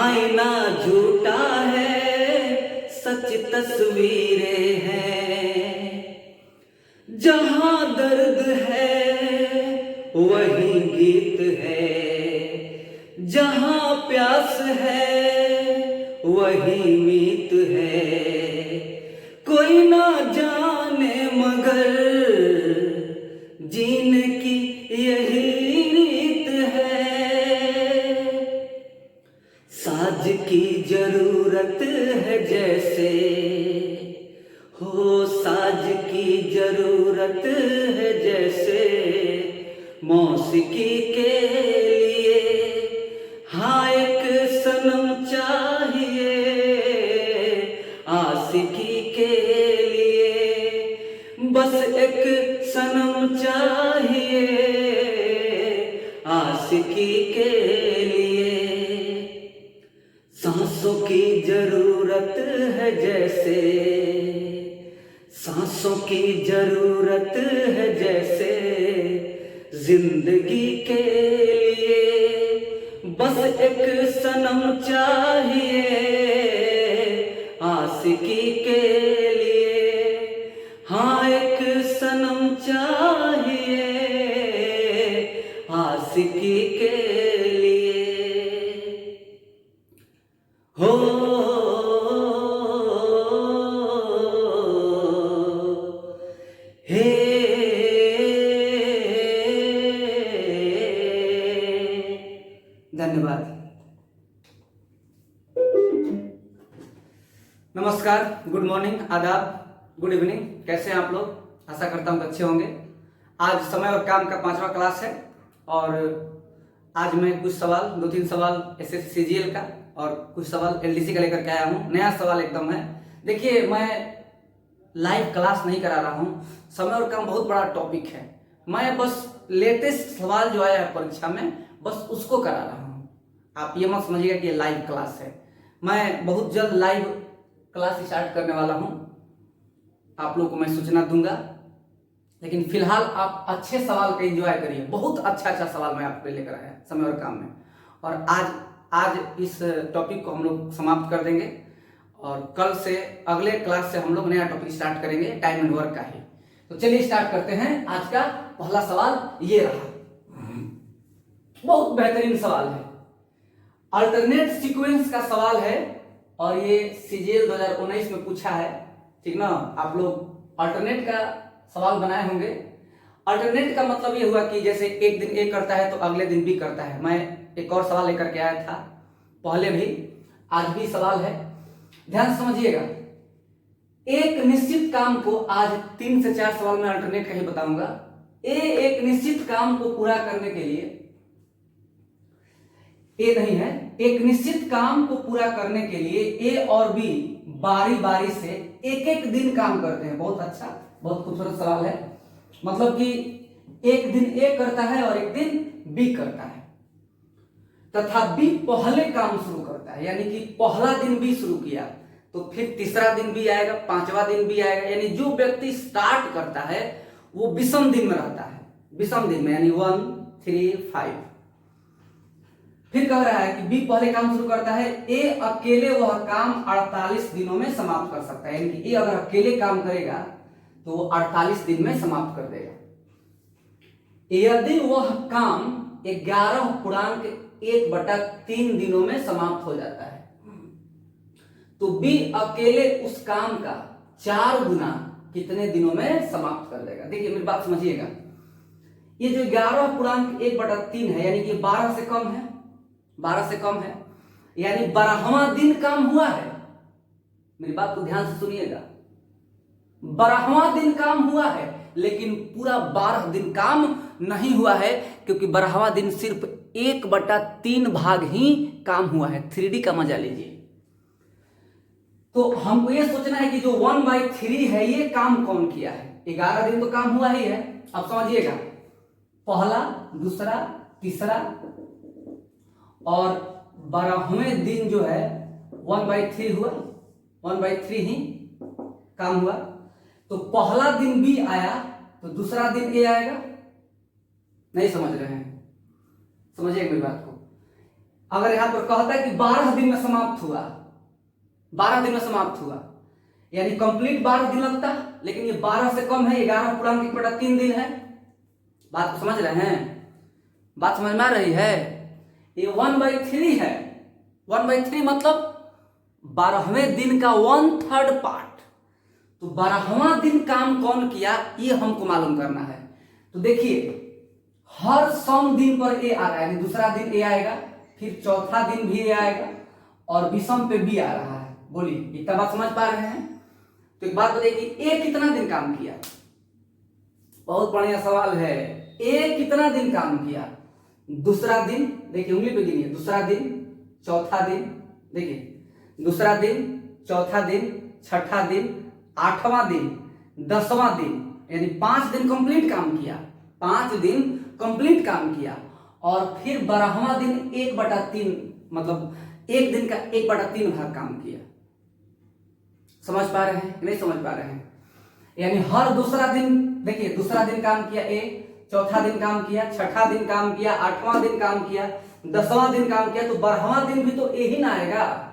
आईना झूठा है, सच तस्वीरें हैं। जहां दर्द है वही गीत है, जहां प्यास है वही मीत है। कोई ना जाने मगर जीने की यही रीत है। साज की जरूरत है जैसे हो, साज की जरूरत है जैसे मौसीकी के लिए। हाँ एक सनम चाहिए आशिकी के लिए, बस एक सनम चाहिए आशिकी के लिए। सांसों की जरूरत है जैसे, सांसों की जरूरत है जैसे जिंदगी के लिए, बस एक सनम चाहिए आशिकी के लिए। हाँ एक सनम चाहिए आशिकी के लिए। हो हे धन्यवाद। नमस्कार, गुड मॉर्निंग, आदाब, गुड इवनिंग। कैसे हैं आप लोग? आशा करता हूँ अच्छे होंगे। आज समय और काम का 5वां क्लास है और आज मैं कुछ सवाल, 2-3 सवाल एसएससी सीजीएल का और कुछ सवाल एलडीसी का लेकर के आया हूँ। नया सवाल एकदम है। देखिए, मैं लाइव क्लास नहीं करा रहा हूँ। समय और काम बहुत बड़ा टॉपिक है। मैं बस लेटेस्ट सवाल जो आया है परीक्षा में, बस उसको करा रहा हूँ। आप ये मत समझिएगा कि ये लाइव क्लास है। मैं बहुत जल्द लाइव क्लास स्टार्ट करने वाला हूँ, आप लोगों को मैं सूचना दूंगा। लेकिन फिलहाल आप अच्छे सवाल का एंजॉय करिए। बहुत अच्छा सवाल मैं आपको लेकर आया समय और काम में। और आज इस टॉपिक को हम लोग समाप्त कर देंगे और कल से अगले क्लास से हम लोग नया टॉपिक स्टार्ट करेंगे, टाइम एंड वर्क का ही। तो चलिए स्टार्ट करते हैं। आज का पहला सवाल ये रहा, बहुत बेहतरीन सवाल है, अल्टरनेट सीक्वेंस का सवाल है और ये सीजीएल 2019 में पूछा है। ठीक ना? आप लोग अल्टरनेट का सवाल बनाए होंगे। अल्टरनेट का मतलब ये हुआ कि जैसे एक दिन ए करता है तो अगले दिन बी करता है। मैं एक और सवाल लेकर के आया था पहले भी, आज भी सवाल है, ध्यान से समझिएगा। एक निश्चित काम को आज 3 से 4 सवाल में अल्टरनेट का ही बताऊंगा। एक निश्चित काम को पूरा करने के लिए, ए नहीं है, एक निश्चित काम को पूरा करने के लिए ए और बी बारी बारी से एक दिन काम करते हैं। बहुत अच्छा, बहुत खूबसूरत सवाल है। मतलब कि एक दिन ए करता है और एक दिन बी करता है, तथा बी पहले काम शुरू करता है, यानी कि पहला दिन बी शुरू किया तो फिर तीसरा दिन भी आएगा, 5वां दिन भी आएगा। यानी जो व्यक्ति स्टार्ट करता है वो विषम दिन में रहता है, विषम दिन में, यानी 1, 3, 5। फिर कह रहा है कि बी पहले काम शुरू करता है, ए अकेले वह काम 48 दिनों में समाप्त कर सकता है। यानी कि ए अगर अकेले काम करेगा तो वो 48 दिन में समाप्त कर देगा। यदि वह काम 11.1/3 दिनों में समाप्त हो जाता है तो बी अकेले उस काम का 4 गुना कितने दिनों में समाप्त कर देगा। देखिए मेरी बात समझिएगा, ये जो 11.1/3 है यानी कि 12 से कम है, 12 से कम है, यानी 12वां दिन काम हुआ है। मेरी बात को ध्यान से सुनिएगा, 12वां दिन काम हुआ है, लेकिन पूरा 12 दिन काम नहीं हुआ है, क्योंकि 12वां दिन सिर्फ 1/3 भाग ही काम हुआ है। 3D का मजा लीजिए। तो हमको ये सोचना है कि जो 1/3 है ये काम कौन किया है। 11 दिन तो काम हुआ ही है। अब समझिएगा, पहला, दूसरा, तीसरा और 12वें दिन जो है 1/3 हुआ, 1/3 ही काम हुआ। तो पहला दिन बी आया तो दूसरा दिन ए आएगा। नहीं समझ रहे हैं? समझिएगा मेरी बात को। अगर यहां पर कहता है कि 12 दिन में समाप्त हुआ, 12 दिन में समाप्त हुआ, यानी कंप्लीट 12 दिन लगता, लेकिन ये 12 से कम है, 11.1/3 दिन है। बात को समझ रहे हैं? बात समझ में आ रही है? ये 1/3 है। 1/3 मतलब 12वें दिन का 1/3 पार्ट। तो 12वां दिन काम कौन किया, ये हमको मालूम करना है। तो देखिए, हर सम दिन पर ए आ रहा है, यानी दूसरा दिन ए आएगा, फिर चौथा दिन भी ए आएगा, और विषम पे बी आ रहा है। बोलिए, इतना बात समझ पा रहे हैं? तो एक बात बताइए कि ए कितना दिन काम किया? बहुत बढ़िया सवाल है। ए कितना दिन काम किया? दूसरा दिन, देखिए उंगली पे गिनिए, दूसरा दिन, चौथा दिन, देखिए दूसरा दिन, चौथा दिन, छठा दिन, 8वां दिन, 10वां दिन, यानी 5 दिन कंप्लीट काम किया, 5 दिन कंप्लीट काम किया, और फिर 12वां दिन 1/3, मतलब एक दिन का 1/3 भाग काम किया। समझ पा रहे हैं? नहीं समझ पा रहे हैं? यानी हर दूसरा दिन, देखिए दूसरा दिन काम किया ए, चौथा दिन काम किया, छठा दिन काम किया, 8वां दिन काम किया, 10वां दिन काम किया, तो 12वां दिन भी तो ए ही ना आएगा,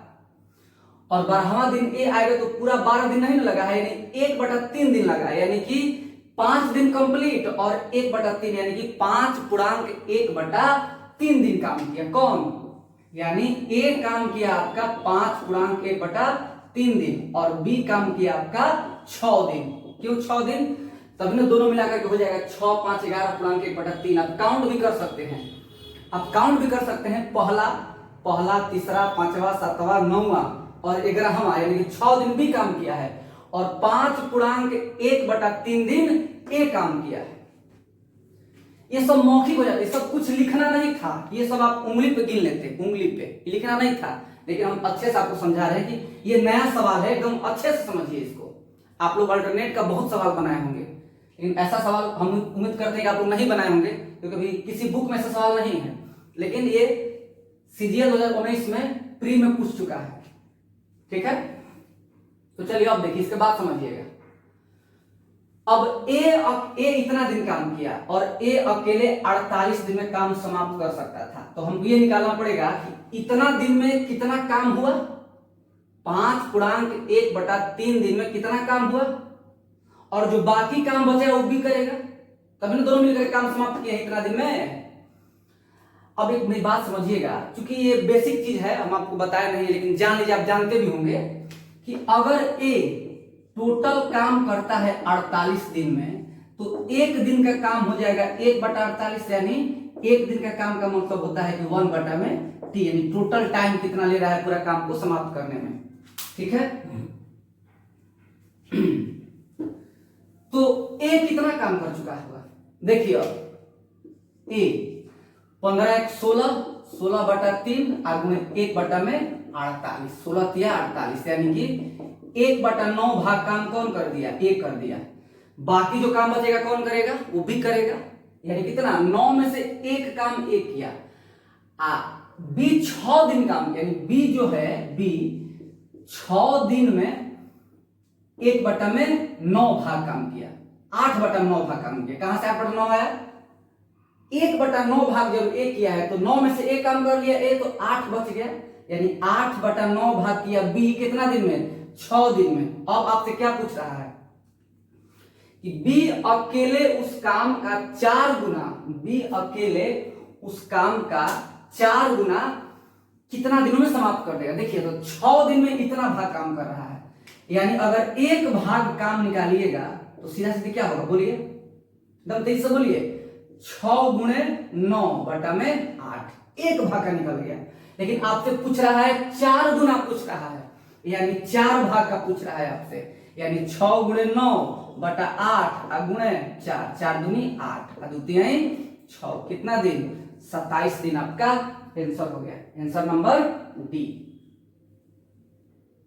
और 12वां दिन ए आएगा तो पूरा 12 दिन नहीं ना लगा है, यानी 1/3 दिन लगा, यानी कि 5 दिन कंप्लीट और 1/3, यानी कि 5.1/3 दिन काम किया। कौन? यानी ए काम किया आपका 5.1/3 दिन, और बी काम किया आपका 6 दिन। क्यों 6 दिन? तभी ना दोनों मिलाकर के हो जाएगा 6, 5, 11.1/3। आप काउंट भी कर सकते हैं, आप काउंट भी कर सकते हैं, पहला, तीसरा, 5वां, 7वां, 9वां और 11वां, यानी कि 6 दिन भी काम किया है, और 5.1/3 दिन ए काम किया है। ये सब मौखिक हो जाता है, सब कुछ लिखना नहीं था, ये सब आप उंगली पे गिन लेते, उंगली पे लिखना नहीं था, लेकिन हम अच्छे से आपको समझा रहे हैं कि ये नया सवाल है, एकदम अच्छे से समझिए इसको। आप लोग अल्टरनेट का बहुत सवाल बनाए होंगे, लेकिन ऐसा सवाल हम उम्मीद करते हैं कि आप लोग नहीं बनाए होंगे, क्योंकि अभी किसी बुक में ऐसा सवाल नहीं है, लेकिन ये सीजीएल 2019 में प्री में पूछ चुका है। ठीक है, तो चलिए अब देखिए, इसके बाद समझिएगा। अब ए इतना दिन काम किया, और ए अकेले 48 दिन में काम समाप्त कर सकता था, तो हमको ये निकालना पड़ेगा कि इतना दिन में कितना काम हुआ, 5.1/3 दिन में कितना काम हुआ, और जो बाकी काम बचे वो भी करेगा, तभी ना दोनों मिलकर काम समाप्त किया इतना दिन में। अब एक मेरी बात समझिएगा, क्योंकि ये बेसिक चीज है, हम आपको बताया नहीं, लेकिन जान लीजिए, आप जानते भी होंगे कि अगर ए टोटल काम करता है 48 दिन में, तो एक दिन का काम हो जाएगा 1/48, यानी एक दिन का काम का मतलब होता है कि 1/t, यानी टोटल टाइम कितना ले रहा है पूरा काम को समाप्त करने में। ठीक है, तो ए कितना काम कर चुका है? देखिए अब ए 15 16, 16/3 और 1/48, 16×3 = 48, यानी कि 1/9 भाग काम कौन कर दिया? ए कर दिया। बाकी जो काम बचेगा कौन करेगा? वो भी करेगा, यानी कितना? 9 में से एक काम ए किया। बी 6 दिन काम किया, यानी बी जो है, बी 6 दिन में 1/9 भाग काम किया, 8/9 भाग काम किया। कहां से 8/9 आया? 1/9 भाग जब ए किया है, तो 9 में से एक काम कर लिया ए, तो 8 बच गया, यानी 8/9 भाग किया बी कितना दिन में? 6 दिन में। अब आपसे क्या पूछ रहा है कि बी अकेले उस काम का 4 गुना, बी अकेले उस काम का 4 गुना कितना दिनों में समाप्त कर देगा? देखिए, तो 6 दिन में इतना भाग काम कर रहा है, यानी अगर एक भाग काम निकालिएगा तो सीधा सीधा क्या होगा? बोलिए, एकदम तेज से बोलिए। 6 × 9/8, एक भाग का निकल गया। लेकिन आपसे पूछ रहा है 4 गुना पूछ रहा है, यानी 4 भाग का पूछ रहा है आपसे, यानी 6 × 9/8 × 4, 4 दूनी 8 और 2 तिहाई 6, कितना दिन? 27 दिन आपका आंसर हो गया, आंसर नंबर डी।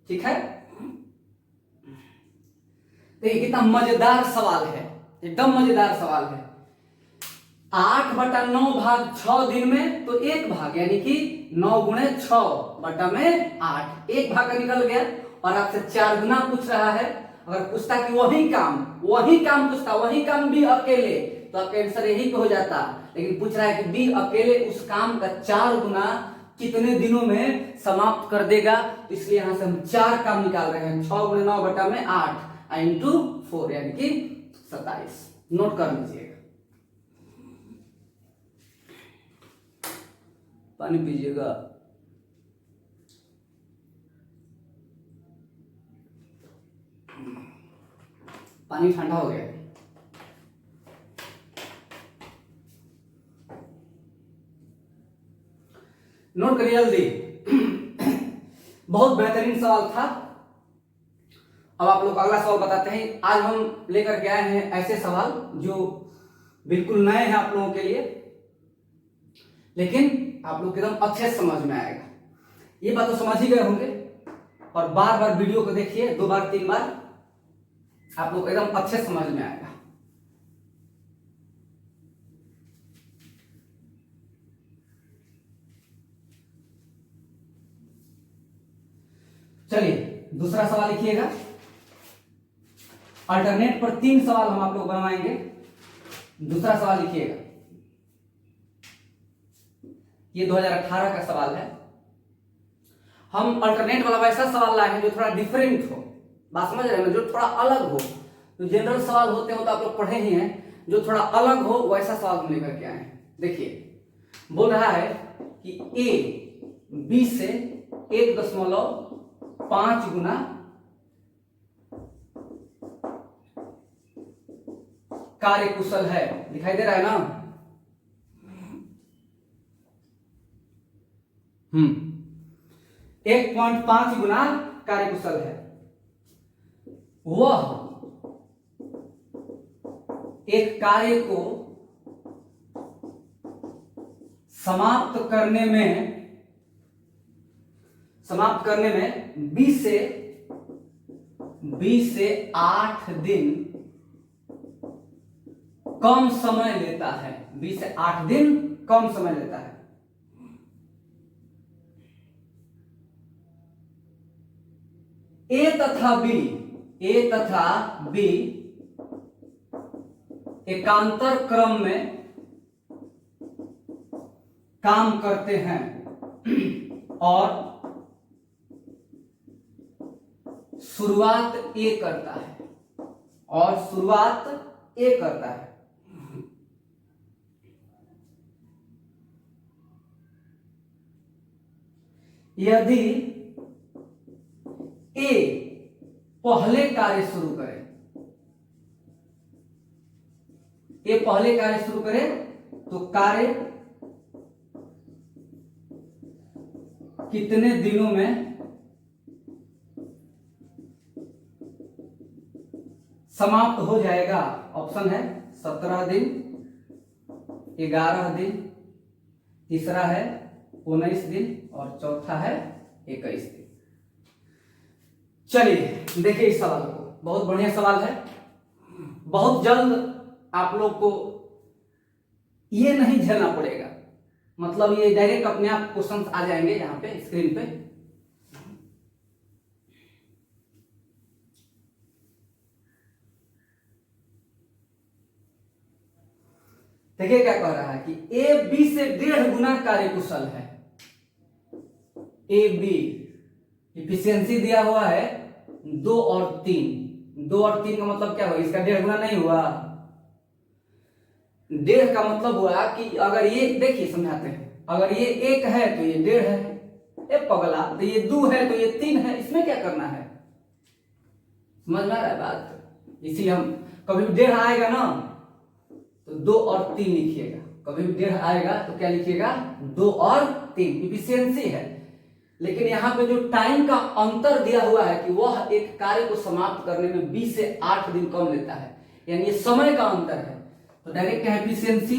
ठीक है, तो ये कितना मजेदार सवाल है, एकदम मजेदार सवाल है। 8/9 भाग 6 दिन में, तो एक भाग, यानी कि 9 × 6/8, एक भाग का निकल गया। और आपसे 4 गुना पूछ रहा है, अगर पूछता कि वही काम पूछता, वही काम बी अकेले, तो आपका आंसर यही पे हो जाता। लेकिन पूछ रहा है कि बी अकेले उस काम का 4 गुना कितने दिनों में समाप्त कर देगा, तो इसलिए यहां से हम 4 काम निकाल रहे हैं। 6 गुणे 9 बटा में 8 इंटू 4 यानी कि 27। नोट कर लीजिएगा। पानी पीजिएगा। पानी ठंडा हो गया। नोट करिए जल्दी। बहुत बेहतरीन सवाल था। अब आप लोग अगला सवाल बताते हैं। आज हम लेकर के आए हैं ऐसे सवाल जो बिल्कुल नए हैं आप लोगों के लिए, लेकिन आप लोग एकदम अच्छे से समझ में आएगा। ये बात तो समझ ही गए होंगे, और बार बार वीडियो को देखिए, 2 बार 3 बार, आप लोग एकदम अच्छे से समझ में आएगा। चलिए दूसरा सवाल लिखिएगा। अल्टरनेट पर 3 सवाल हम आप लोग बनवाएंगे। दूसरा सवाल लिखिएगा। ये 2018 का सवाल है। हम अल्टरनेट वाला वैसा सवाल लाए हैं जो थोड़ा डिफरेंट हो। बात समझ रहे हैं, जो थोड़ा अलग हो। तो जनरल सवाल होते हैं तो आप लोग पढ़े ही हैं, जो थोड़ा अलग हो वैसा सवाल हम लेकर के आए हैं। देखिए बोल रहा है कि ए बी से 1.5 गुना कार्य कुशल है। दिखाई दे रहा है ना? 1.5 गुना कार्य कुशल है। वह एक कार्य को समाप्त करने में 20 से 8 दिन कम समय लेता है। 20 से 8 दिन कम समय लेता है। ए तथा बी एकांतर क्रम में काम करते हैं और शुरुआत ए करता है। यदि ए पहले कार्य शुरू करे, तो कार्य कितने दिनों में समाप्त हो जाएगा? ऑप्शन है 17 दिन, 11 दिन, तीसरा है 19 दिन और चौथा है 21 दिन। चलिए देखिए इस सवाल को। बहुत बढ़िया सवाल है। बहुत जल्द आप लोग को ये नहीं झेलना पड़ेगा, मतलब ये डायरेक्ट अपने आप क्वेश्चंस आ जाएंगे यहां पे स्क्रीन पे। देखिए क्या कह रहा है कि ए बी से 1.5 गुना कार्य कुशल है। ए बी इफिशियंसी दिया हुआ है 2 और 3। 2 और 3 का मतलब क्या हुआ? इसका 1.5 गुना नहीं हुआ। 1.5 का मतलब हुआ कि अगर ये, देखिए समझाते हैं, अगर ये 1 है तो ये 1.5 है। ए पगला, तो ये 2 है तो ये 3 है। इसमें क्या करना है? समझ में आ रहा है बात? इसी हम कभी 1.5 आएगा ना तो 2 और 3 लिखिएगा। कभी भी 1.5 आएगा तो क्या लिखिएगा? 2 और 3। इफिशियंसी है। लेकिन यहां पे जो टाइम का अंतर दिया हुआ है कि वह एक कार्य को समाप्त करने में 20 से 8 दिन कम लेता है, यानी ये समय का अंतर है। तो डायरेक्ट क्या एफिशिएंसी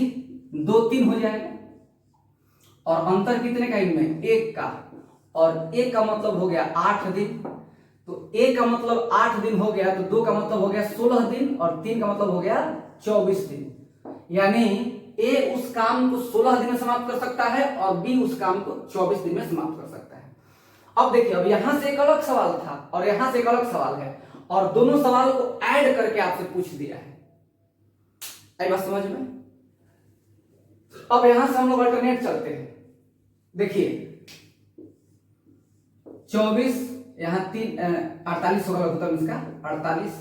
2-3 हो जाएगा। और अंतर कितने का इनमें? 1 का। और 1 का मतलब हो गया 8 दिन। तो 1 का मतलब 8 दिन हो गया, तो 2 का मतलब हो गया 16 दिन और 3 का मतलब हो गया 24 दिन। यानी ए उस काम को 16 दिन में समाप्त कर सकता है और बी उस काम को 24 दिन में समाप्त कर सकता है। अब देखिए, अब यहां से एक अलग सवाल था और यहां से एक अलग सवाल है, और दोनों सवाल को ऐड करके आपसे पूछ दिया है। आई बात समझ में? अब यहां से हम लोग अल्टरनेट चलते हैं। देखिए 24, यहाँ 3 48 होगा लघुत्तम इसका 48,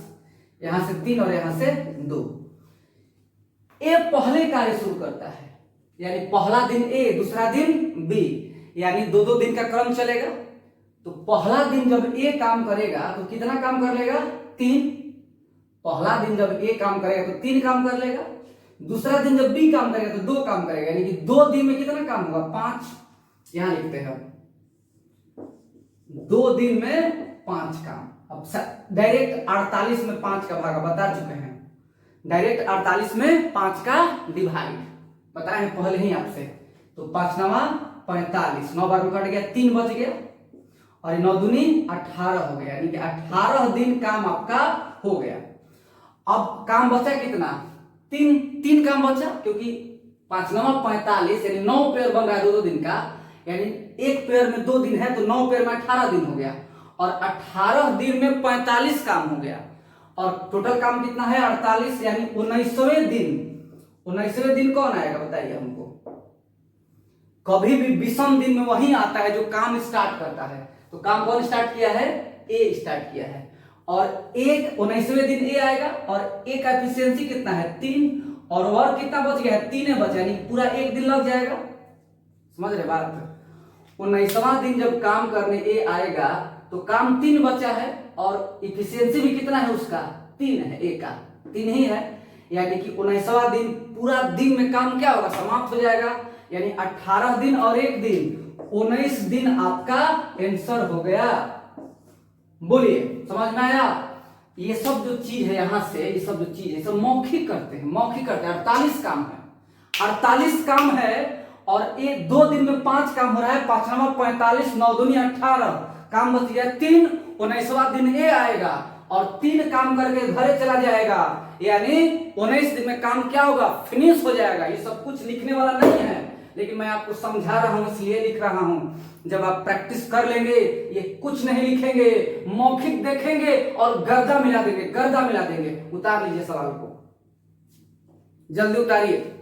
यहां से 3 और यहां से 2। ए पहले कार्य शुरू करता है, यानी पहला दिन ए, दूसरा दिन बी, यानी दो दो दिन का क्रम चलेगा। तो पहला दिन जब ए काम करेगा तो कितना काम कर लेगा? 3। पहला दिन जब ए काम करेगा तो 3 काम कर लेगा। दूसरा दिन जब बी काम करेगा तो 2 काम करेगा, यानी कि 2 दिन में कितना काम होगा? 5। यहां लिखते हैं 2 दिन में 5 काम। अब डायरेक्ट 48 में 5 का भागा बता चुके हैं, डायरेक्ट 48 में 5 का डिवाइड बताए हैं पहले ही आपसे। तो 5 9 45, 9 बार में कट गया, 3 बच गया, और 9 दूनी 18 हो गया, यानी कि 18 दिन काम आपका हो गया। अब काम बचा कितना? 3 काम बचा, क्योंकि 5 9 45, यानी 9 पेयर बन रहा है दो दिन का, यानी एक पेयर में 2 दिन है तो 9 पेयर में 18 दिन हो गया, और 18 दिन में 45 काम हो गया, और टोटल काम कितना है? 48, यानी 19वें दिन। 19वें दिन कौन आएगा बताइए हमको? कभी भी विषम दिन में वही आता है जो काम स्टार्ट करता है। तो काम कौन स्टार्ट किया है? ए स्टार्ट किया है, और एक 19वें दिन ए आएगा, और ए का एफिशिएंसी कितना है? 3, और वर्क कितना बच गया है? 3 बचा, यानी पूरा एक दिन लग जाएगा। समझ रहे बात? 19वां दिन जब काम करने ए आएगा तो काम 3 बचा है, और इफिशियंसी भी कितना है उसका? 3 है, ए का 3 ही है, यानी कि 19वां दिन पूरा दिन में काम क्या होगा? समाप्त हो जाएगा, यानी 18 दिन और 1 दिन 19 दिन आपका आंसर हो गया। बोलिए, समझ में आया? ये सब जो चीज है यहां से, ये सब जो चीज है सब मौखिक करते हैं, मौखिक करते हैं। 48 काम है, 48 काम है, और ये 2 दिन में 5 काम हो रहा है। 5 9 45, 9 दूनी 18, काम बच गया 3। 19वां दिन ए आएगा और 3 काम करके घरे चला जाएगा, यानी 19 दिन में काम क्या होगा? फिनिश हो जाएगा। ये सब कुछ लिखने वाला नहीं है, लेकिन मैं आपको समझा रहा हूं इसलिए लिख रहा हूं। जब आप प्रैक्टिस कर लेंगे, ये कुछ नहीं लिखेंगे, मौखिक देखेंगे और गर्दा मिला देंगे, गर्दा मिला देंगे। उतार लीजिए सवाल को, जल्दी उतारिए।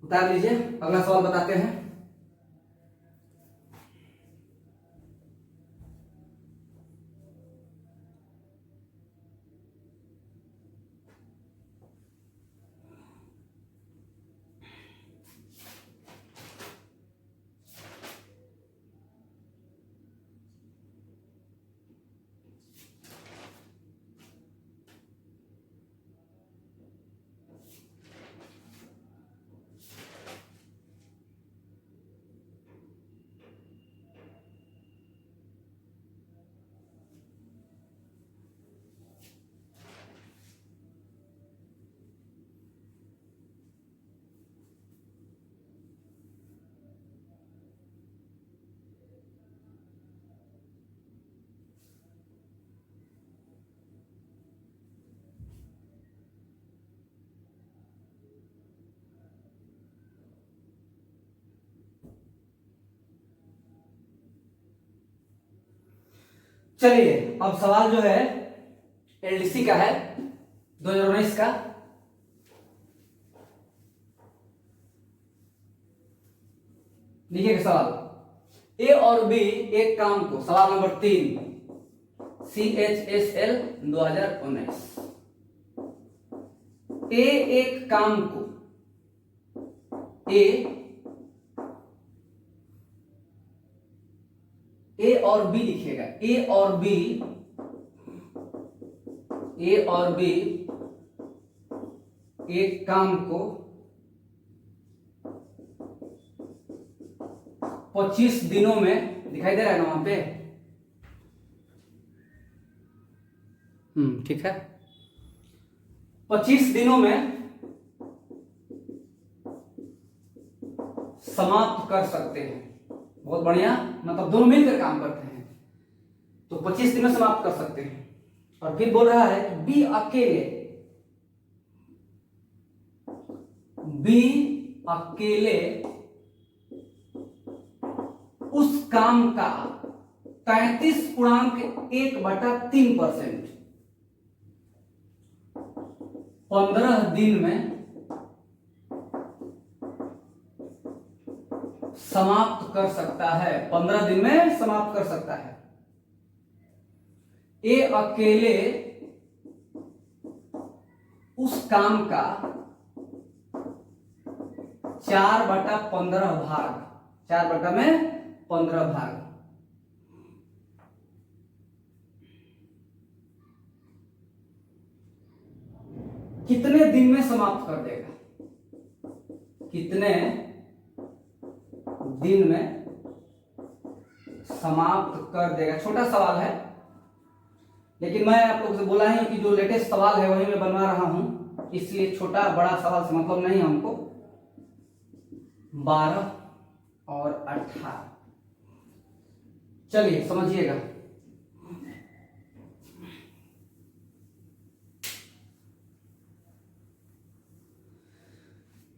उतार लीजिए, अगला सवाल बताते हैं। चलिए, अब सवाल जो है एलडीसी का है, 2019 का। देखिए सवाल, ए और बी एक काम को, सवाल नंबर 3, CHSL 2019। ए एक काम को, ए और बी लिखिएगा, ए और बी एक काम को 25 दिनों में, दिखाई दे रहा है ना वहां पे? ठीक है, 25 दिनों में समाप्त कर सकते हैं। बहुत बढ़िया, मतलब दोनों मिलकर काम करते हैं तो 25 दिन में समाप्त कर सकते हैं। और फिर बोल रहा है कि बी अकेले उस काम का 33.1/3%। 15 दिन में समाप्त कर सकता है, 15 दिन में समाप्त कर सकता है। ए अकेले उस काम का 4/15 भाग, 4/15 भाग कितने दिन में समाप्त कर देगा? कितने दिन में समाप्त कर देगा? छोटा सवाल है, लेकिन मैं आप लोग से बोला ही कि जो लेटेस्ट सवाल है वही मैं बनवा रहा हूं, इसलिए छोटा बड़ा सवाल से मतलब नहीं हमको। 12 और 18, चलिए समझिएगा।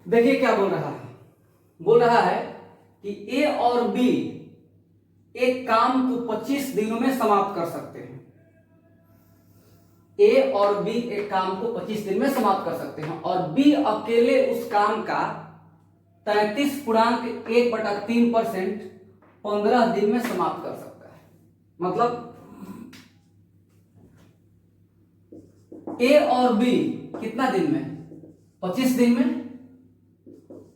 देखिए क्या बोल रहा है। बोल रहा है कि ए और बी एक काम को 25 दिनों में समाप्त कर सकते हैं। ए और बी एक काम को 25 दिन में समाप्त कर सकते हैं और बी अकेले उस काम का 33.1/3% 15 दिन में समाप्त कर सकता है। मतलब ए और बी कितना दिन में? 25 दिन में।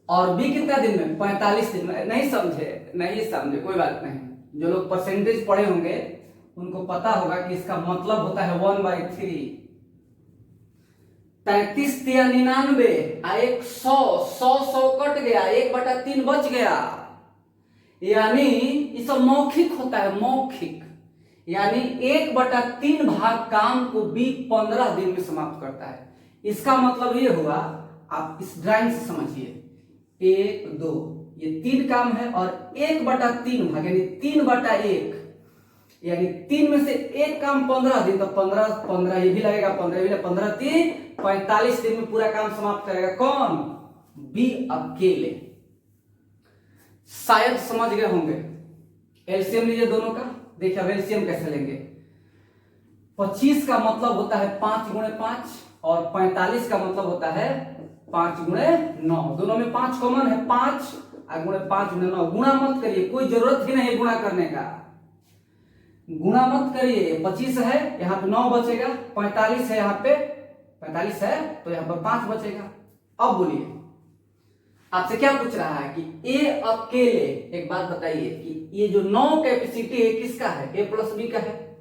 और बी कितना दिन में? 45 दिन में। नहीं समझे, कोई बात नहीं। जो लोग परसेंटेज पढ़े होंगे उनको पता होगा कि इसका मतलब होता है 1/3। 33 या 99 एक 100 कट गया, 1/3 बच गया। यानी ये सब मौखिक होता है, मौखिक। यानी 1/3 भाग काम को बी 15 दिन में समाप्त करता है। इसका मतलब ये हुआ, आप इस ड्राइंग से समझिए, 1 2 ये 3 काम है और 1/3 भाग यानी 3/1, यानी 3 में से एक काम 15 दिन, तो 15 ये भी लगेगा, 15 भी लगेगा, 15 3 45 दिन में पूरा काम समाप्त करेगा। कौन? बी अकेले। शायद समझ गए होंगे। एलसीएम लीजिए दोनों का। देखिए अब एलसीएम कैसे लेंगे। 25 का मतलब होता है 5 गुणे 5 और 45 का मतलब होता है 5 गुणे 9। दोनों में 5 कॉमन है, 5 गुणे 5 गुणे 9। गुणा मत करिए, कोई जरूरत ही नहीं गुणा करने का। गुणा मत करिए। 25 है, यहाँ पे 9 बचेगा। 45 है, यहाँ पे 45 है तो यहाँ पर 5 बचेगा। अब बोलिए, आपसे क्या पूछ रहा है कि ए अकेले, एक बात बताइए कि ये जो 9 कैपेसिटी है किसका है? ए प्लस बी का है।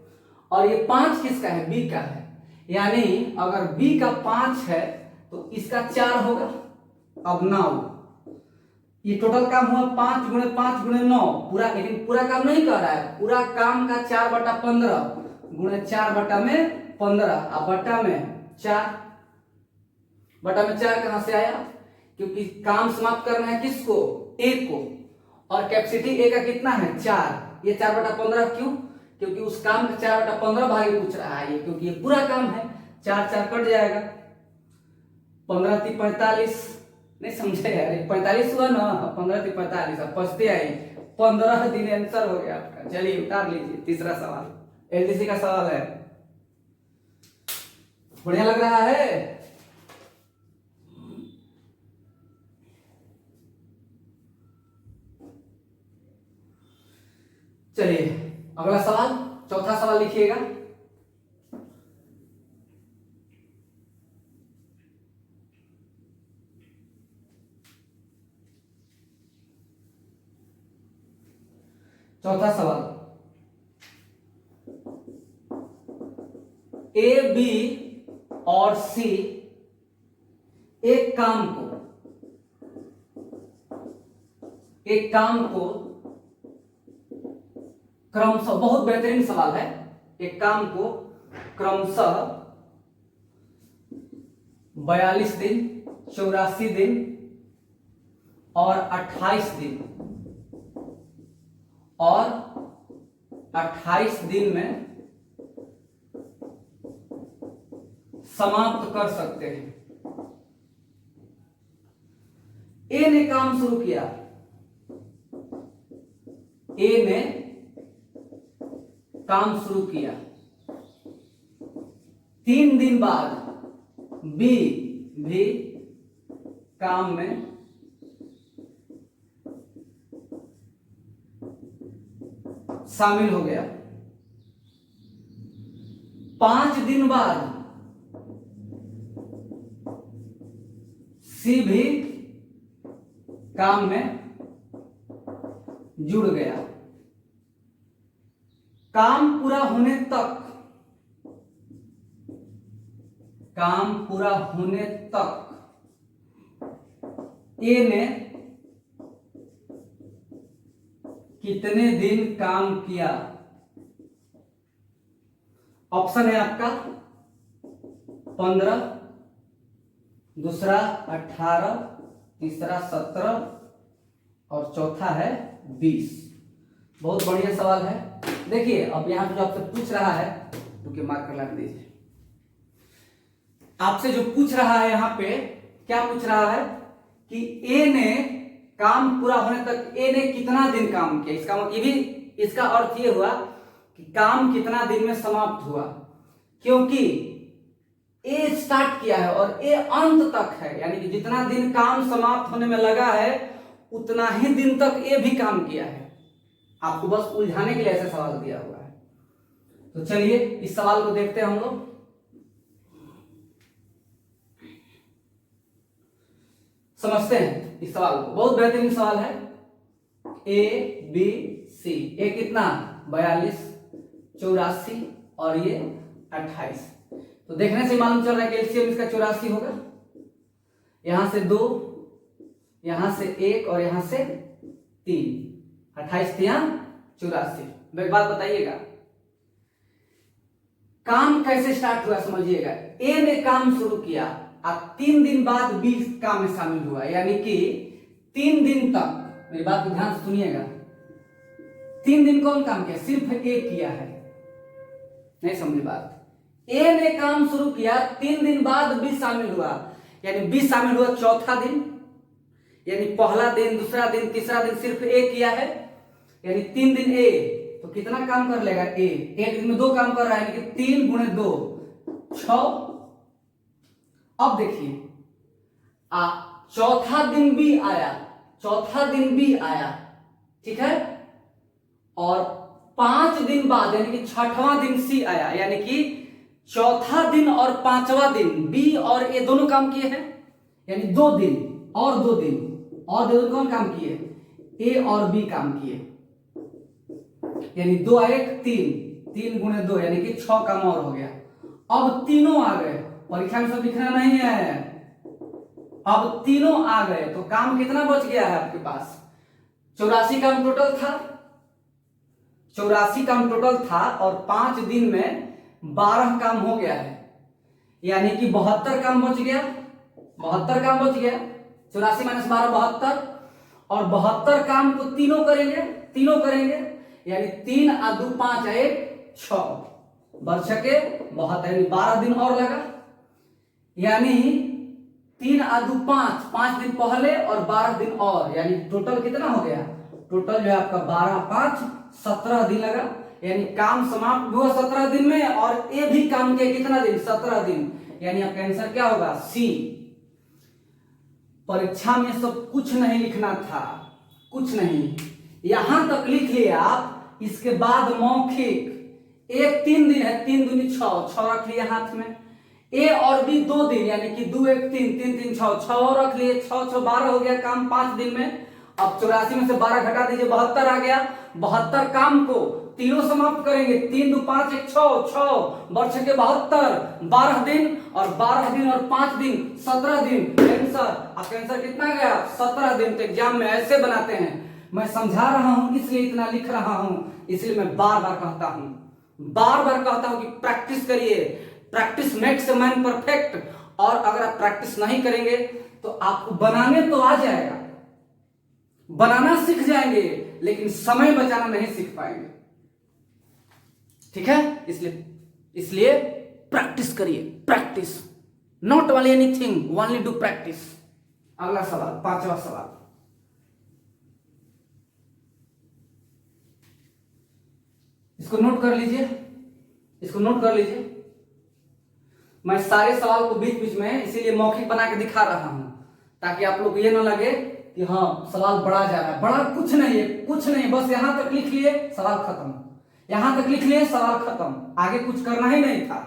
और ये 5 किसका है? बी का है। यानी अगर बी का 5 है तो इसका 4 होगा। अब 9, ये टोटल काम हुआ 5 गुणे 5 गुणे 9 पूरा, लेकिन पूरा काम नहीं कर रहा है। पूरा काम का 4/15 गुणे 4/15 और बटा में 4। बटा में 4 कहां से आया? क्योंकि काम समाप्त करना है किसको? ए को। और कैपेसिटी ए का कितना है? 4। ये 4/15 क्यों? क्योंकि उस काम का 4/15 भाग पूछ रहा है ये, क्योंकि ये पूरा काम है। 4 4 कट जाएगा, 15 3 45। नहीं समझे यार? 45 हुआ ना, 15 3 45। अब पछते आई, 15 दिन आंसर हो गया आपका। चलिए उतार लीजिए। तीसरा सवाल एलडीसी का सवाल है। बढ़िया लग रहा है? चलिए अगला सवाल, चौथा सवाल लिखिएगा। चौथा सवाल, ए बी और सी एक काम को क्रमशः, बहुत बेहतरीन सवाल है, एक काम को क्रमशः 42 दिन, 84 दिन और 28 दिन और 28 दिन में समाप्त कर सकते हैं। ए ने काम शुरू किया, ए ने काम शुरू किया, 3 दिन बाद बी भी काम में शामिल हो गया, 5 दिन बाद सी भी काम में जुड़ गया। काम पूरा होने तक ए ने कितने दिन काम किया? ऑप्शन है आपका 15, दूसरा 18, तीसरा 17 और चौथा है 20। बहुत बढ़िया सवाल है। देखिए अब यहां जो आपसे पूछ रहा है, रुकिए मार्कर लगा दीजिए। आपसे जो पूछ रहा है यहां पे क्या पूछ रहा है कि ए ने काम पूरा होने तक ए ने कितना दिन काम किया। इसका मतलब भी इसका अर्थ ये हुआ कि काम कितना दिन में समाप्त हुआ, क्योंकि ए स्टार्ट किया है और ए अंत तक है, यानी कि जितना दिन काम समाप्त होने में लगा है उतना ही दिन तक ए भी काम किया है। आपको बस उलझाने के लिए ऐसा सवाल दिया हुआ है। तो चलिए इस सवाल को देखते हैं हम लोग। समझते हैं इस सवाल को। बहुत बेहतरीन सवाल है। ए बी सी, ए कितना 42, 84 और ये 28। तो देखने से मालूम चल रहा है कि एलसीएम इसका 84 होगा। यहां से 2, यहां से 1 और यहां से 3, 28 84। एक बात बताइएगा, काम कैसे स्टार्ट हुआ समझिएगा। ए ने काम शुरू किया, अब 3 दिन बाद बी काम में शामिल हुआ, यानी कि 3 दिन तक, मेरी बात को ध्यान से सुनिएगा, 3 दिन कौन काम किया? सिर्फ ए किया है। नहीं समझी बात। ए ने काम शुरू किया, 3 दिन बाद बी शामिल हुआ, यानी बी शामिल हुआ चौथा दिन, यानी पहला दिन, दूसरा दिन, तीसरा दिन सिर्फ ए किया है, यानी 3 दिन ए। तो कितना काम कर लेगा ए? एक दिन में 2 काम कर रहा है, यानी कि 3 गुणे 2 6। अब देखिए चौथा दिन भी आया, ठीक है, और 5 दिन बाद यानी कि 6वां दिन सी आया, यानी कि चौथा दिन और 5वां दिन बी और ए दोनों काम किए हैं, यानी 2 दिन और 2 दिन कौन काम किए? ए और बी काम किए, यानी 2 1 3, 3 गुणे 2 यानी कि 6 काम और हो गया। अब तीनों आ गए, परीक्षा में सब लिखना नहीं है। अब तीनों आ गए तो काम कितना बच गया है आपके पास? 84 काम टोटल था, 84 काम टोटल था और 5 दिन में 12 काम हो गया है, यानी कि 72 काम बच गया। 72 काम बच गया, 84 माइनस 12 72, और 72 काम को तीनों करेंगे, यानी 3 आ 2 5 1 6 बरछके 72, यानी 12 दिन और लगा, यानी 3 आ 2 5, 5 दिन पहले और 12 दिन और, यानी टोटल कितना हो गया? टोटल जो है आपका 12 5 17 दिन लगा, यानी काम समाप्त हुआ 17 दिन में, और ए भी काम किया कितना दिन? 17 दिन, यानी आपका आंसर क्या होगा? सी। परीक्षा में सब कुछ नहीं लिखना था, कुछ नहीं, यहां तक लिख लिया आप, इसके बाद मौखिक। एक 3 दिन है, 3 दूनी 6 रख लिया हाथ में, ए और बी 2 दिन, यानी कि 2 1 3 3 3 6 और रख लिए, 6 6 12 हो गया काम 5 दिन में। अब 84 में से 12 घटा दीजिए, 72 आ गया। 72 काम को तीनों समाप्त करेंगे, 3 2 5 1 6 बरछके 72, 12 दिन और 12 दिन और 5 दिन 17 दिन। आंसर आपका आंसर कितना गया? 17 दिन। तो एग्जाम में ऐसे बनाते हैं, मैं समझा रहा हूं इसलिए इतना लिख रहा हूं, इसलिए मैं बार बार कहता हूं कि प्रैक्टिस करिए, practice makes a man perfect. और अगर आप प्रैक्टिस नहीं करेंगे तो आपको बनाने तो आ जाएगा, बनाना सीख जाएंगे, लेकिन समय बचाना नहीं सीख पाएंगे, ठीक है? इसलिए प्रैक्टिस करिए, practice, not only anything, only do practice. अगला सवाल, 5वां सवाल। इसको नोट कर लीजिए, इसको नोट कर लीजिए। मैं सारे सवाल को बीच बीच में इसीलिए मौखिक बना के दिखा रहा हूं ताकि आप लोग को ये ना लगे कि हाँ सवाल बढ़ा जा रहा है। बड़ा कुछ नहीं है, कुछ नहीं, बस यहां तक लिख लिए सवाल खत्म, यहां तक लिख लिए सवाल खत्म, आगे कुछ करना ही नहीं था।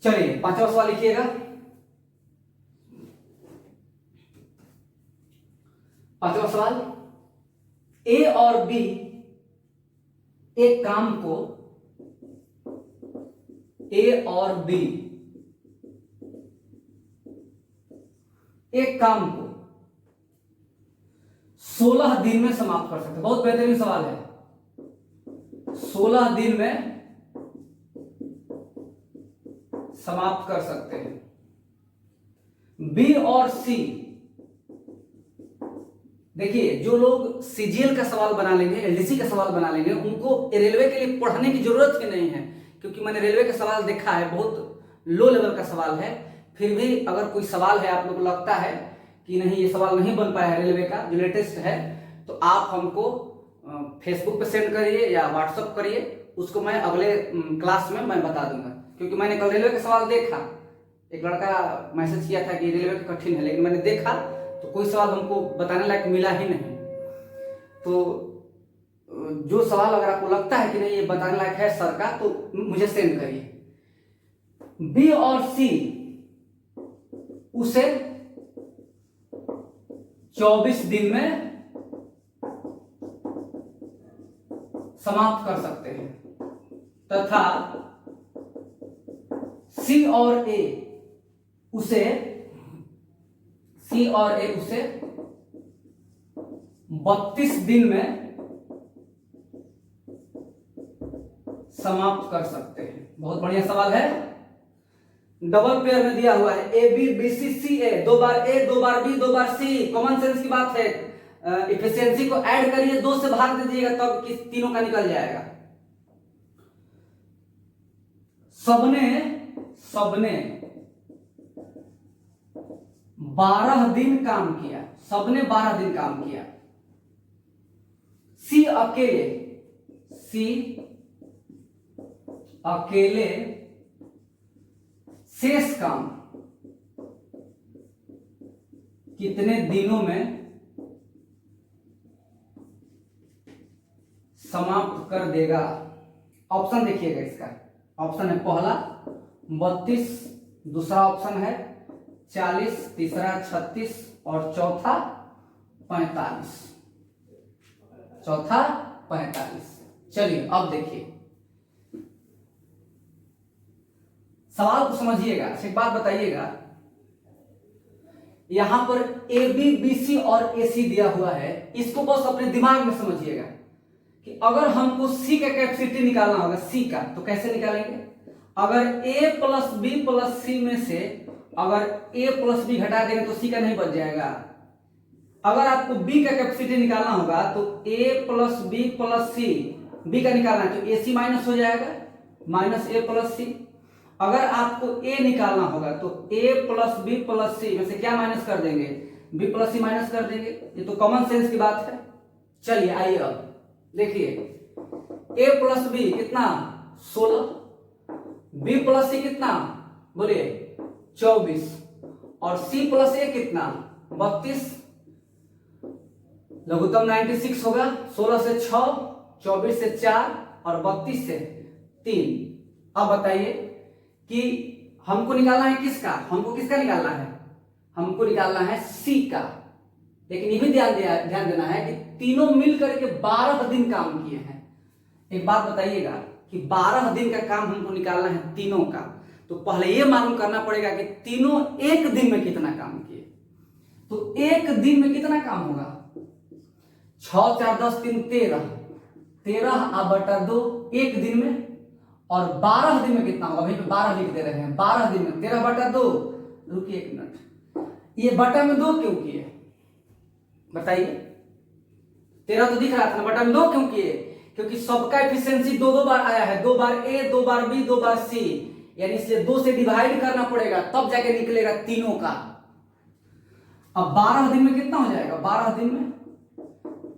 चलिए पांचवा सवाल लिखिएगा। पांचवा सवाल, ए और बी एक काम को, ए और बी एक काम को 16 दिन में समाप्त कर सकते हैं। बहुत बेहतरीन सवाल है। 16 दिन में समाप्त कर सकते हैं। बी और सी, देखिए जो लोग सीजीएल का सवाल बना लेंगे, एलडीसी का सवाल बना लेंगे, उनको रेलवे के लिए पढ़ने की जरूरत ही नहीं है, क्योंकि मैंने रेलवे का सवाल देखा है, बहुत लो लेवल का सवाल है। फिर भी अगर कोई सवाल है आप लोग को लगता है कि नहीं ये सवाल नहीं बन पाया है रेलवे का जो लेटेस्ट है, तो आप हमको फेसबुक पे सेंड करिए या व्हाट्सएप करिए, उसको मैं अगले क्लास में मैं बता दूंगा। क्योंकि मैंने कल रेलवे का सवाल देखा, एक लड़का मैसेज किया था कि रेलवे का कठिन है, लेकिन मैंने देखा तो कोई सवाल हमको बताने लायक मिला ही नहीं। तो जो सवाल अगर आपको लगता है कि नहीं ये बताने लायक है सर का, तो मुझे सेंड करिए। बी और सी उसे 24 दिन में समाप्त कर सकते हैं, तथा सी और ए उसे 32 दिन में समाप्त कर सकते हैं। बहुत बढ़िया सवाल है, डबल पेयर में दिया हुआ है, A B B C C A, 2 बार ए 2 बार बी 2 बार सी, कॉमन सेंस की बात है। इफिशियंसी को ऐड करिए, 2 से भाग दीजिएगा तब किस तीनों का निकल जाएगा। सबने 12 दिन काम किया, सबने 12 दिन काम किया। सी अकेले शेष काम कितने दिनों में समाप्त कर देगा? ऑप्शन देखिएगा, इसका ऑप्शन है पहला 32, दूसरा ऑप्शन है 40, तीसरा 36 और चौथा 45। चौथा 45। चलिए अब देखिए सवाल को समझिएगा। एक बात बताइएगा, यहां पर ए बी बी सी और ए सी दिया हुआ है, इसको बस अपने दिमाग में समझिएगा कि अगर हमको सी का कैपेसिटी निकालना होगा, सी का, तो कैसे निकालेंगे? अगर ए प्लस बी प्लस सी में से अगर ए प्लस बी घटा देंगे तो सी का नहीं बच जाएगा। अगर आपको बी का कैपेसिटी निकालना होगा तो ए प्लस बी प्लस सी, बी का निकालना है तो ए सी माइनस हो जाएगा, माइनस ए प्लस सी। अगर आपको ए निकालना होगा तो ए प्लस बी प्लस सी में से क्या माइनस कर देंगे? बी प्लस सी माइनस कर देंगे। ये तो कॉमन सेंस की बात है। चलिए आइए अब देखिए, ए प्लस बी कितना? 16, बी प्लस सी कितना? बोलिए 24, और सी प्लस ए कितना? 32। लघुत्तम 96 होगा। 16 से 6, 24 से 4 और 32 से 3। अब बताइए कि हमको निकालना है किसका? हमको किसका निकालना है? हमको निकालना है सी का। लेकिन ये भी ध्यान देना है कि तीनों मिलकर के 12 दिन काम किए हैं। एक बात बताइएगा कि 12 दिन का काम हमको निकालना है तीनों का, तो पहले ये मालूम करना पड़ेगा कि तीनों एक दिन में कितना काम किए। तो एक दिन में कितना काम होगा? 6 4 10 3 13, 13 बटा 2 एक दिन में, और 12 दिन में कितना होगा, वहीं पे 12 लिख दे रहे हैं। 12 दिन में 13/2, रुकिए 1 मिनट, ये बटा में 2 क्यों किए बताइए? 13 तो दिख रहा था ना, बटा में 2 क्यों किए? क्योंकि सबका एफिशिएंसी 2 बार आया है, 2 बार ए, 2 बार बी, 2 बार सी, यानी इसलिए 2 से डिवाइड करना पड़ेगा, तब जाके निकलेगा तीनों का। अब 12 दिन में कितना हो जाएगा? 12 दिन में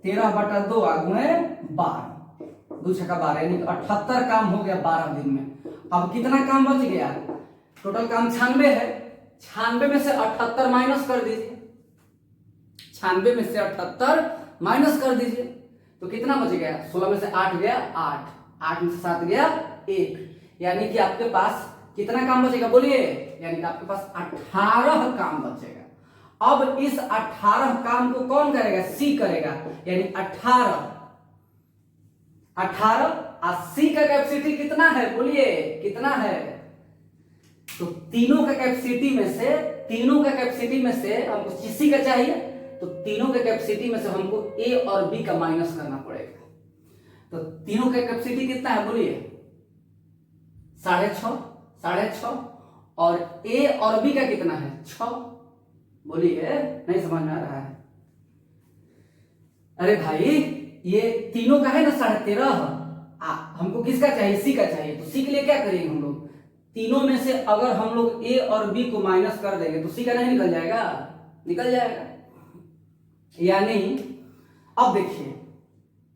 13/2 गुणे 12, 2 छक्का 12, यानी 78 काम हो गया 12 दिन में। अब कितना काम बच गया? टोटल काम 96 है, 96 में से 78 माइनस कर दीजिए, 96 में से 78 माइनस कर दीजिए, तो कितना बच गया? 16 में से 8 गया 8, 8 में से 7 गया 1, यानी कि आपके पास कितना काम बचेगा बोलिए? यानी कि आपके पास 18 काम बचेगा। अब इस 18 काम को कौन करेगा? सी करेगा, यानी 18 और सी का कैपेसिटी कितना है बोलिए? कितना है? तो तीनों का कैपेसिटी में से हमको सी का चाहिए, तो तीनों के कैपेसिटी में से हमको ए और बी का माइनस करना पड़ेगा। तो तीनों का कैपेसिटी कितना है बोलिए? 6.5, और ए और बी का कितना है? 6, बोलिए, नहीं समझ में आ रहा है? अरे भाई ये तीनों का है ना 13.5, हमको किसका चाहिए? सी का चाहिए, तो सी के लिए क्या करेंगे हम लोग? तीनों में से अगर हम लोग ए और बी को माइनस कर देंगे तो सी का नहीं निकल जाएगा? निकल जाएगा। यानी अब देखिए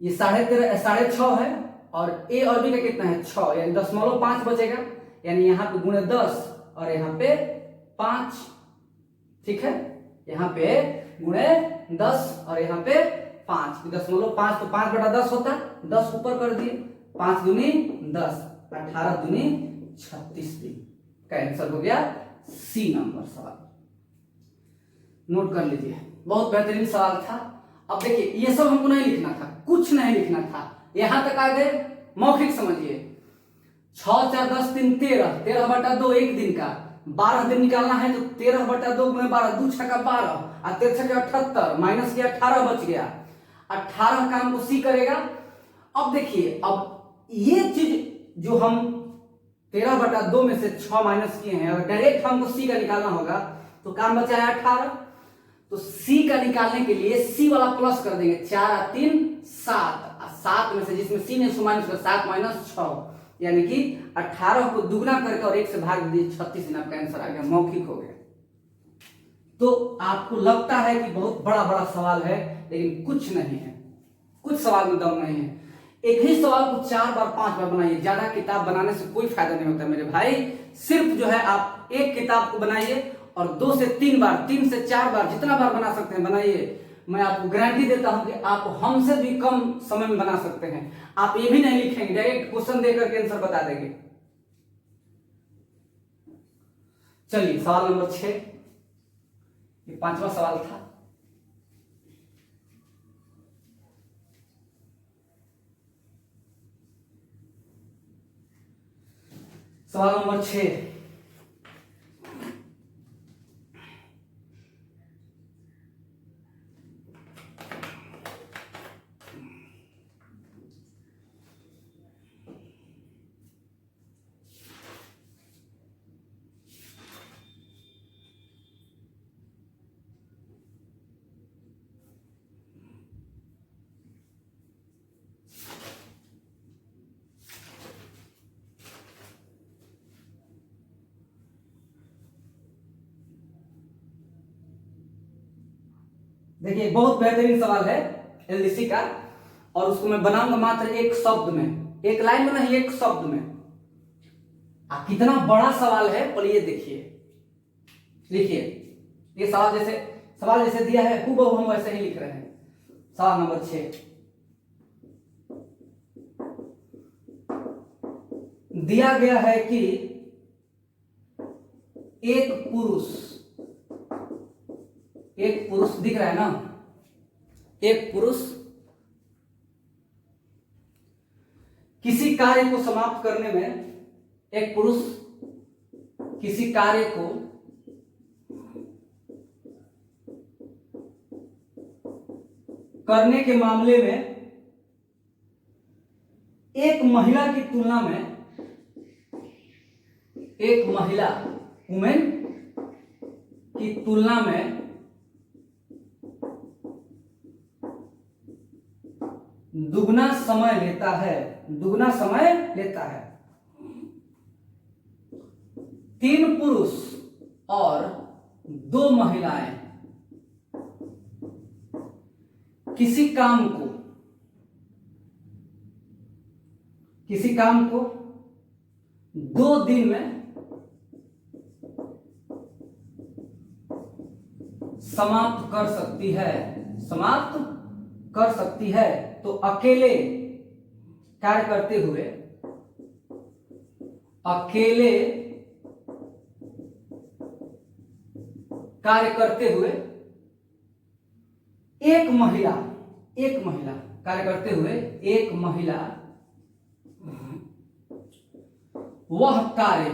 ये 6.5 है, और ए और बी का कितना है? 6, यानी 0.5 बचेगा, यानी यहाँ पे गुणे 10 और यहाँ पे 5, ठीक है? यहाँ पे गुणे 10 और यहाँ पे 5, 0.5 तो 5/10 होता है, 10 ऊपर कर दिए, 5 दूनी 10, 18 दूनी 36 दिन का आंसर हो गया सी नंबर सवाल। नोट कर लीजिए, बहुत बेहतरीन सवाल था। अब देखिए ये सब हमको नहीं लिखना था, कुछ नहीं लिखना था, यहां तक आ गए, मौखिक समझिए। 6, 4, 10, 3, 13, 13/2 1 दिन का, 12 दिन निकालना है तो 13/2 गुणे 12, 2 छक्का 12 और 13 छक्के 78, माइनस किया 18 बच गया। 18 काम को सी करेगा। अब देखिए, अब ये चीज जो हम 13/2 में से 6 माइनस किए हैं, अगर डायरेक्ट हमको सी का निकालना होगा तो काम बचा है 18, तो सी का निकालने के लिए सी वाला प्लस कर देंगे, 4 और 3 7, 7 में से जिसमें सी ने माइनस कर 7 माइनस 6, यानी कि 18 को दुगना करके और 1 से भाग दीजिए, 36 दिन आपका आंसर आ गया, मौखिक हो गया। तो आपको लगता है कि बहुत बड़ा बड़ा सवाल है, लेकिन कुछ नहीं है, कुछ सवाल में दम नहीं है। एक ही सवाल को 4 बार 5 बार बनाइए, ज्यादा किताब बनाने से कोई फायदा नहीं होता मेरे भाई। सिर्फ जो है आप एक किताब को बनाइए और 2 से 3 बार, 3 से 4 बार, जितना बार बना सकते हैं बनाइए। मैं आपको गारंटी देता हूं कि आप हमसे भी कम समय में बना सकते हैं। आप ये भी नहीं लिखेंगे, डायरेक्ट क्वेश्चन देकर के आंसर बता देंगे। चलिए सवाल नंबर 6, ये 5वां सवाल था। सवाल नंबर 6, देखिए बहुत बेहतरीन सवाल है एलडीसी का, और उसको मैं बनाऊंगा मात्र एक शब्द में, एक लाइन में नहीं, एक शब्द में। कितना बड़ा सवाल है बोलिए, देखिए लिखिए, ये सवाल जैसे दिया है हूबहू हम वैसे ही लिख रहे हैं। सवाल नंबर 6 दिया गया है कि एक पुरुष दिख रहा है ना, एक पुरुष किसी कार्य को समाप्त करने में, एक पुरुष किसी कार्य को करने के मामले में एक महिला की तुलना में एक महिला वुमेन की तुलना में दुगना समय लेता है, दुगना समय लेता है। 3 पुरुष और 2 महिलाएं किसी काम को 2 दिन में समाप्त कर सकती है, तो अकेले कार्य करते हुए एक महिला वह कार्य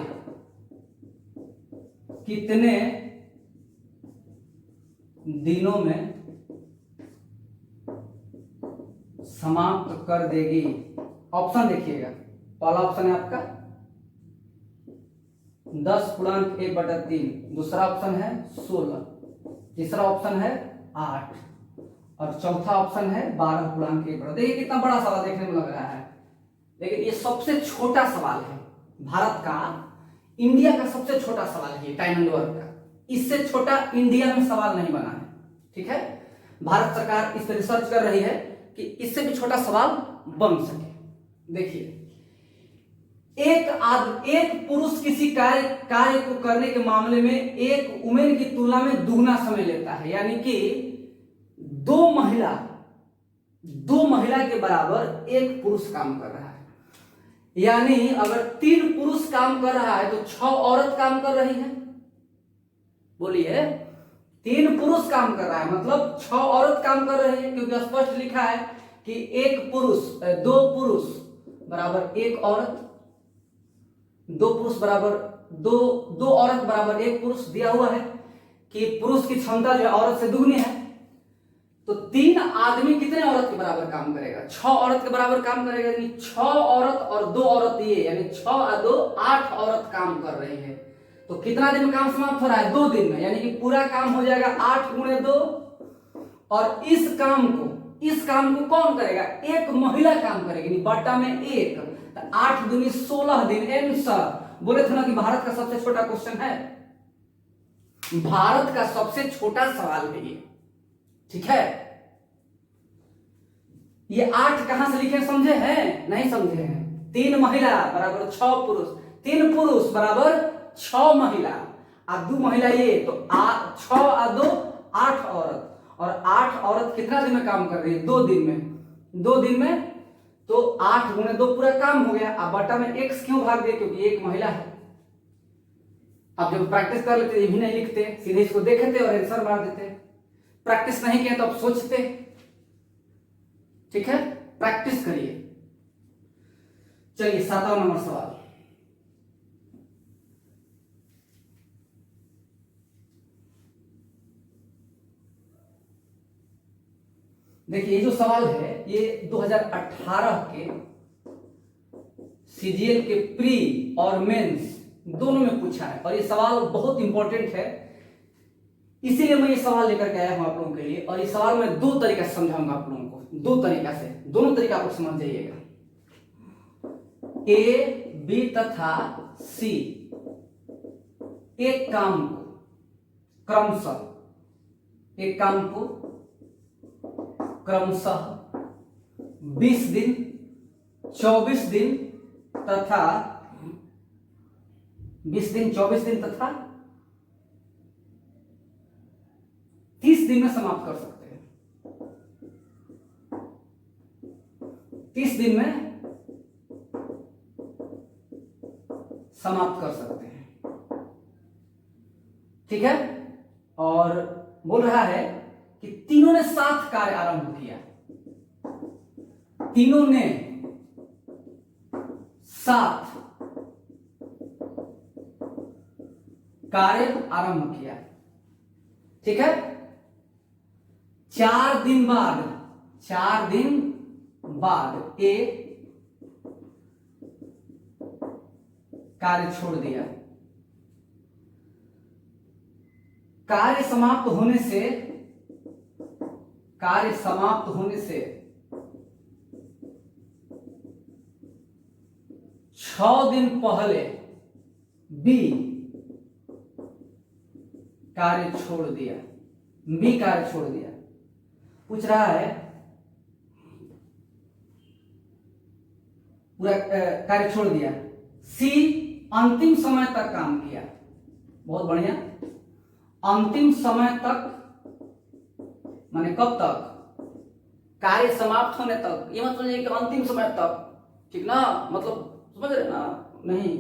कितने दिनों में समाप्त कर देगी? ऑप्शन देखिएगा। पहला ऑप्शन है आपका 10(1/3, दूसरा ऑप्शन है 16, तीसरा ऑप्शन है 8 और चौथा ऑप्शन है 12(1/3। देखिए कितना बड़ा सवाल देखने में लग रहा है, लेकिन ये सबसे छोटा सवाल है भारत का, इंडिया का सबसे छोटा सवाल है टाइम एंड वर्क का। इससे छोटा इंडिया में सवाल नहीं बना है, ठीक है। भारत सरकार इस पर रिसर्च कर रही है कि इससे भी छोटा सवाल बन सके। देखिए, एक पुरुष किसी कार्य को करने के मामले में एक वुमेन की तुलना में दुगना समय लेता है, यानी कि 2 महिला के बराबर एक पुरुष काम कर रहा है। यानी अगर 3 पुरुष काम कर रहा है तो 6 औरत काम कर रही है। बोलिए, 3 पुरुष काम कर रहा है मतलब 6 औरत काम कर रही है, क्योंकि स्पष्ट लिखा है कि 2 पुरुष बराबर 1 औरत, 2 पुरुष बराबर 2 औरत बराबर 1 पुरुष दिया हुआ है कि पुरुष की क्षमता जो है औरत से दुगनी है। तो 3 आदमी कितने औरत के बराबर काम करेगा? 6 औरत के बराबर काम करेगा, यानी 6 औरत और 2 औरत, ये यानी 6 और 2 8 औरत काम कर रही है। तो कितना दिन में काम समाप्त हो रहा है? 2 दिन में, यानी कि पूरा काम हो जाएगा 8 × 2। और इस काम को कौन करेगा? एक महिला काम करेगी, बट्टा में 1, तो 8 दूनी 16 दिन। आंसर बोले थे ना कि भारत का सबसे छोटा क्वेश्चन है, भारत का सबसे छोटा सवाल है ये, ठीक है। ये 8 कहां से लिखे समझे हैं? नहीं समझे हैं। 3 महिला बराबर 6 पुरुष, 3 पुरुष बराबर 6 महिला और 2 महिला, ये तो 6 और 2 8 औरत, और 8 औरत कितना दिन में काम कर रही है? 2 दिन में। 2 दिन में तो 8 × 2 पूरा काम हो गया। अब बटा में x क्यों भाग दिया? क्योंकि एक महिला है। अब जब प्रैक्टिस कर लेते ये भी नहीं लिखते, सीधे इसको देखते और आंसर मार देते। प्रैक्टिस नहीं किया तो अब सोचते, ठीक है। प्रैक्टिस करिए। चलिए 7वां नंबर सवाल। देखिए, ये जो सवाल है ये 2018 के सीजीएल के प्री और मेंस दोनों में पूछा है, और ये सवाल बहुत इंपॉर्टेंट है, इसीलिए मैं ये सवाल लेकर के आया हूं आप लोगों के लिए। और ये सवाल मैं 2 तरीका से समझाऊंगा आप लोगों को, 2 तरीका से, दोनों तरीका आप समझ जाइएगा। ए, बी तथा सी एक काम को क्रमशः 20 दिन, 24 दिन तथा 20 दिन, 24 दिन तथा 30 दिन में समाप्त कर सकते हैं। 30 दिन में समाप्त कर सकते हैं, ठीक है। और बोल रहा है कि तीनों ने साथ कार्य आरंभ किया, तीनों ने साथ कार्य आरंभ किया, ठीक है। 4 दिन बाद ए कार्य छोड़ दिया, कार्य समाप्त होने से 6 दिन पहले बी कार्य छोड़ दिया। पूछ रहा है पूरा कार्य छोड़ दिया। सी अंतिम समय तक काम किया। बहुत बढ़िया। अंतिम समय तक माने कब तक? कार्य समाप्त होने तक। ये मतलब ये कि अंतिम समय तक, ठीक ना? मतलब समझ रहे ना? नहीं,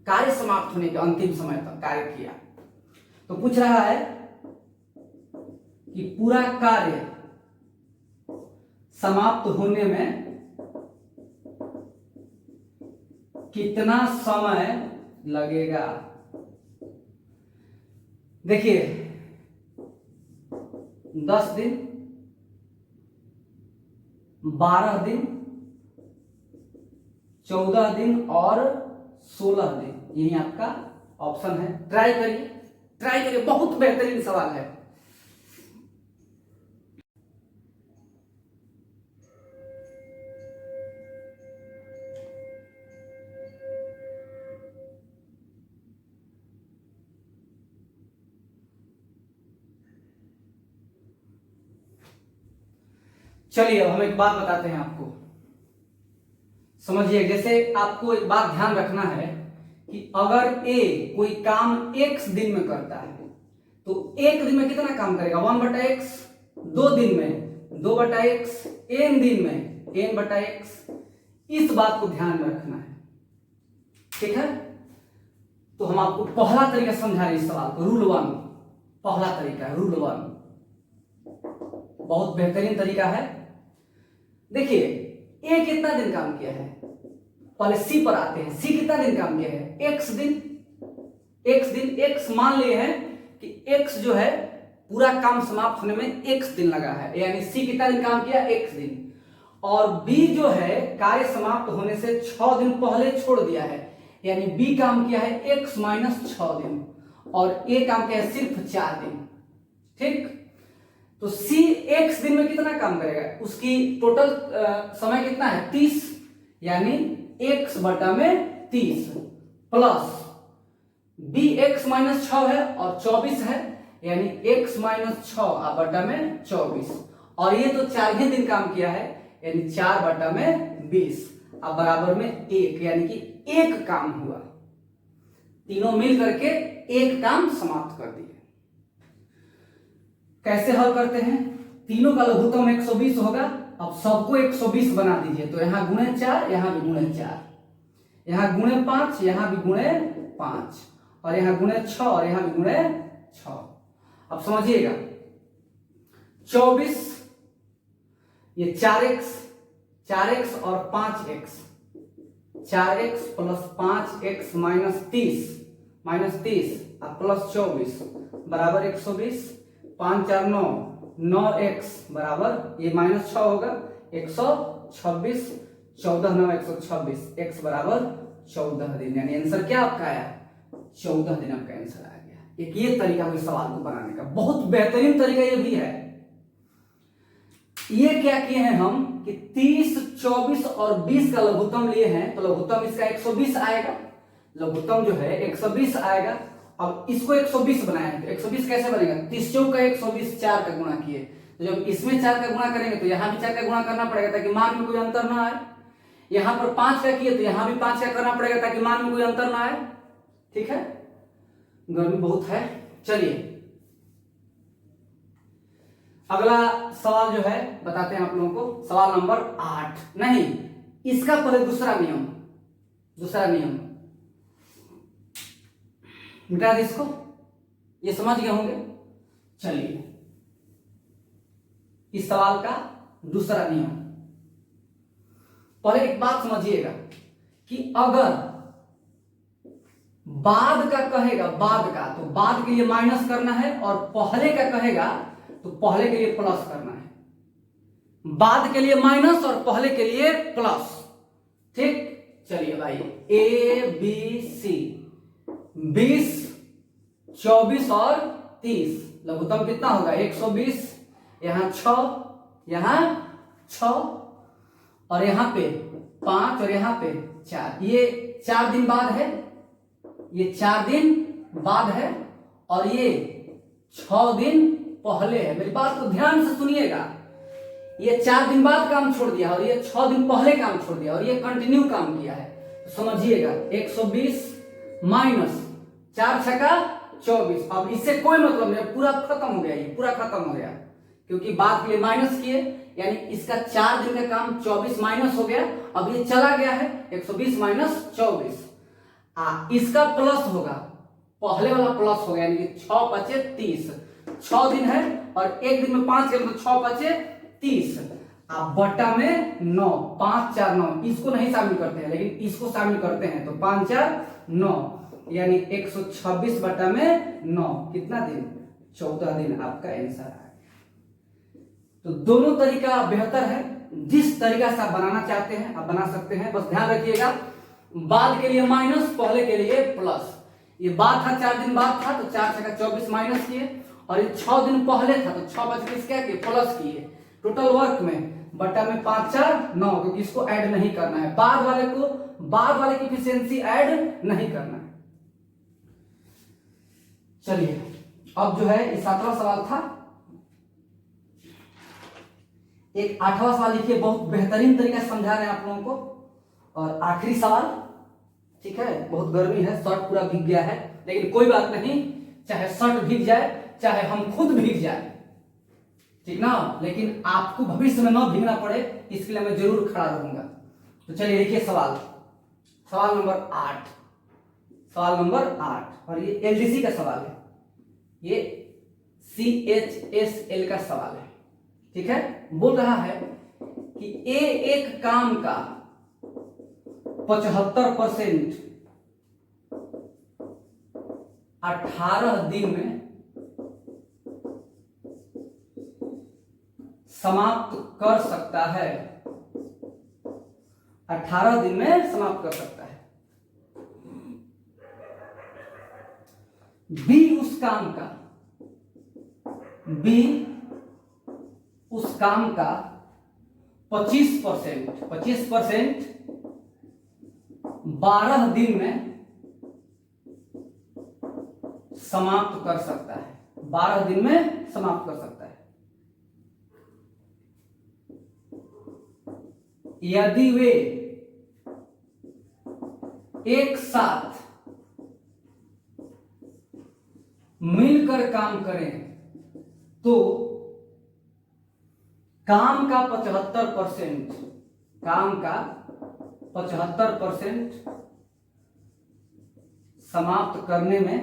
कार्य समाप्त होने के अंतिम समय तक कार्य किया। तो पूछ रहा है कि पूरा कार्य समाप्त होने में कितना समय लगेगा? देखिए 10 दिन, 12 दिन, 14 दिन और 16 दिन, यही आपका ऑप्शन है। ट्राई करिए, बहुत बेहतरीन सवाल है। चलिए अब हम एक बात बताते हैं आपको, समझिए। जैसे आपको एक बात ध्यान रखना है कि अगर ए कोई काम x दिन में करता है तो 1 दिन में कितना काम करेगा? 1/x। 2 दिन में 2/x। n दिन में n/x। इस बात को ध्यान में रखना है, ठीक है? तो हम आपको पहला तरीका समझा रहे हैं इस सवाल को। रूल 1 पहला तरीका है। रूल 1 बहुत बेहतरीन तरीका है। देखिए ए कितना दिन काम किया है? पहले सी पर आते हैं। सी कितना दिन काम किया है? x दिन। x मान लिए हैं कि x जो है पूरा काम समाप्त होने में x दिन लगा है, यानी सी कितना दिन काम किया? x दिन। और b जो है कार्य समाप्त होने से 6 दिन पहले छोड़ दिया है, यानी b काम किया है x - 6 दिन और a काम किया है सिर्फ 4 दिन, ठीक? तो C x दिन में कितना काम करेगा? उसकी टोटल समय कितना है? 30, यानी x/30 प्लस B x - 6 है और 24 है, यानी x - 6/24। और ये तो 4 ही दिन काम किया है, यानी 4/20 अब बराबर में 1, यानी कि 1 काम हुआ। तीनों मिल करके 1 काम समाप्त कर दिए। कैसे हल करते हैं? तीनों का लघुत्तम 120 होगा। अब सबको 120 बना दीजिए। तो यहां गुणे 4, यहां भी गुणे 4, यहां गुणे 5, यहां भी गुणे 5, और यहां गुणे 6 और यहां भी गुणे 6। अब समझिएगा 24, ये 4x और 5x, 4x + 5x - 30 प्लस 24 बराबर 120। 5 4 9, 9x बराबर ये -6 होगा 126। 14 9 126, x बराबर 14 दिन, यानी आंसर क्या आपका आया? 14 दिन आपका आंसर आ गया। एक ये तरीका हुई सवाल को बनाने का, बहुत बेहतरीन तरीका ये भी है। ये क्या किए हैं हम कि 30, 24 और 20 का लघुत्तम लिए हैं, तो लघुत्तम इसका 120 आएगा। लघुत्तम जो है 120 आएगा। अब इसको 120 बनाया है तो 120 कैसे बनेगा? 30 चौक का 120, 4 का गुणा किए, तो जब इसमें 4 का गुणा करेंगे तो यहां भी 4 का गुणा करना पड़ेगा ताकि मान में कोई अंतर ना आए। यहां पर 5 का किए तो यहां भी 5 का करना पड़ेगा ताकि मान में कोई अंतर ना आए, ठीक है? गर्मी बहुत है। चलिए अगला सवाल जो है बताते हैं आप लोगों को। सवाल नंबर 8, नहीं इसका पहले दूसरा नियम मिटा दे इसको, ये समझ गए होंगे। चलिए इस सवाल का दूसरा नियम, पहले एक बात समझिएगा कि अगर बाद का कहेगा तो बाद के लिए माइनस करना है, और पहले का कहेगा तो पहले के लिए प्लस करना है। बाद के लिए माइनस और पहले के लिए प्लस, ठीक? चलिए भाई A B C 20, 24 और 30 लघुत्तम कितना होगा 120, यहाँ 6, यहाँ 6 और यहाँ पे 5 और यहाँ पे 4, ये 4 दिन बाद है, ये 4 दिन बाद है और ये 6 दिन पहले है। मेरी बात को ध्यान से सुनिएगा, ये 4 दिन बाद काम छोड़ दिया और ये 6 दिन पहले काम छोड़ दिया और ये कंटिन्यू काम किया है। तो समझिएगा 120 माइनस 4 छक्का 24। अब इससे कोई मतलब नहीं, पूरा खत्म हो गया, ये पूरा खत्म हो गया क्योंकि बाद के लिए माइनस किए, यानी इसका 4 दिन का काम 24 माइनस हो गया। अब ये चला गया है 120 माइनस 24, इसका प्लस होगा, पहले वाला प्लस हो गया, यानी कि 6 पचे 30, 6 दिन है और एक दिन में 5 के मतलब 6 पचे 30, आप बट्टा में 9, 5 4 9, इसको नहीं शामिल करते हैं लेकिन इसको शामिल करते हैं, तो 5 4 9 यानी 126 बट्टा में 9, कितना दिन 14 दिन आपका आंसर है। तो दोनों तरीका बेहतर है, जिस तरीका से आप बनाना चाहते हैं आप बना सकते हैं, बस ध्यान रखिएगा बाद के लिए माइनस, पहले के लिए प्लस। ये बाद था 4 दिन बाद था तो 4 छक्का 24 माइनस किए और ये 6 दिन पहले था तो 6 25 क्या किए प्लस किए, टोटल वर्क में बट्टा में 5 4 9, क्योंकि इसको ऐड नहीं करना है, बाद वाले की एफिशिएंसी ऐड नहीं करना है। चलिए अब जो है ये 7वां सवाल था, एक 8वां सवाल लिखिए, बहुत बेहतरीन तरीका से समझा रहे हैं आप लोगों को। और आखिरी सवाल, ठीक है, बहुत गर्मी है, शर्ट पूरा भीग गया है, लेकिन कोई बात नहीं, चाहे शर्ट भीग जाए चाहे हम खुद भीग जाए, ठीक ना, लेकिन आपको भविष्य में न भीगना पड़े इसके लिए मैं जरूर खड़ा रहूंगा। तो चलिए देखिए सवाल नंबर 8, सवाल नंबर 8, और ये एलडीसी का सवाल है, ये CHSL का सवाल है, ठीक है। बोल रहा है कि एक काम का 75% 18 दिन में समाप्त कर सकता है, 18 दिन में समाप्त कर सकता है। बी उस काम का 25% 12 दिन में समाप्त कर सकता है, 12 दिन में समाप्त कर सकता है। यदि वे एक साथ मिलकर काम करें तो काम का 75% समाप्त करने में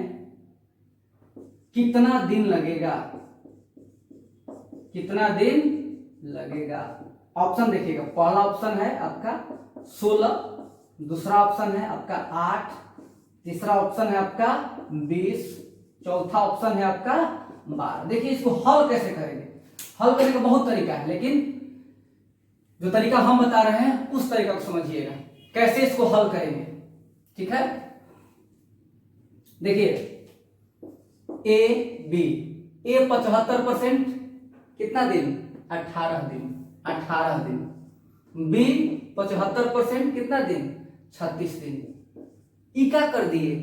कितना दिन लगेगा? ऑप्शन देखिएगा, पहला ऑप्शन है आपका 16, दूसरा ऑप्शन है आपका 8, तीसरा ऑप्शन है आपका 20, चौथा ऑप्शन है आपका 12। देखिए इसको हल कैसे करेंगे, हल करने का बहुत तरीका है, लेकिन जो तरीका हम बता रहे हैं उस तरीका को समझिएगा कैसे इसको हल करेंगे, ठीक है। देखिए ए 75% कितना दिन 18 दिन, बी 75% कितना दिन 36 दिन। ई क्या कर दिए,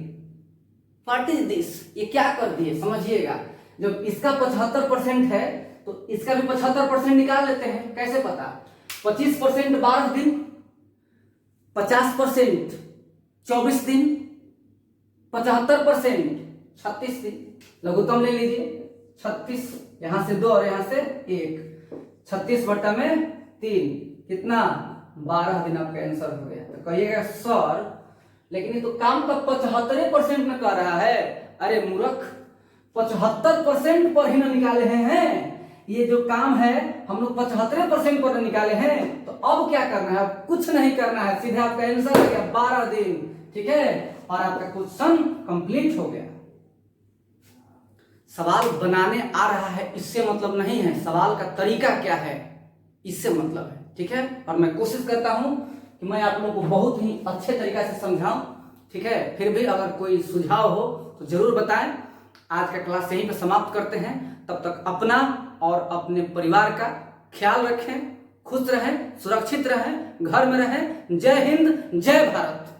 व्हाट इज दिस, ये क्या कर दिए समझिएगा। जब इसका 75% है तो इसका भी 75% निकाल लेते हैं, कैसे पता, 25% 12 दिन, 50% 24 दिन, 75% 36 दिन। लघुत्तम ले लीजिए, 36 यहां से 2 और यहां से 1, 36 बट्टा में 3 कितना 12 दिन आपका आंसर हो गया। तो कहिएगा सर लेकिन ये तो काम का 75% में कर रहा है। अरे मूर्ख, 75% पर ही ना निकाले हैं, ये जो काम है हम लोग 75% पर निकाले हैं। तो अब क्या करना है, अब कुछ नहीं करना है, सीधे आपका आंसर हो गया 12 दिन, ठीक है, और आपका क्वेश्चन कंप्लीट हो गया। सवाल बनाने आ रहा है इससे मतलब नहीं है, सवाल का तरीका क्या है इससे मतलब है, ठीक है। और मैं कोशिश करता हूं कि मैं आप लोगों को बहुत ही अच्छे तरीका से समझाऊं, ठीक है। फिर भी अगर कोई सुझाव हो तो जरूर बताएं। आज का क्लास यहीं पर समाप्त करते हैं। तब तक अपना और अपने परिवार का ख्याल रखें, खुश रहें, सुरक्षित रहें, घर में रहें। जय हिंद, जय भारत।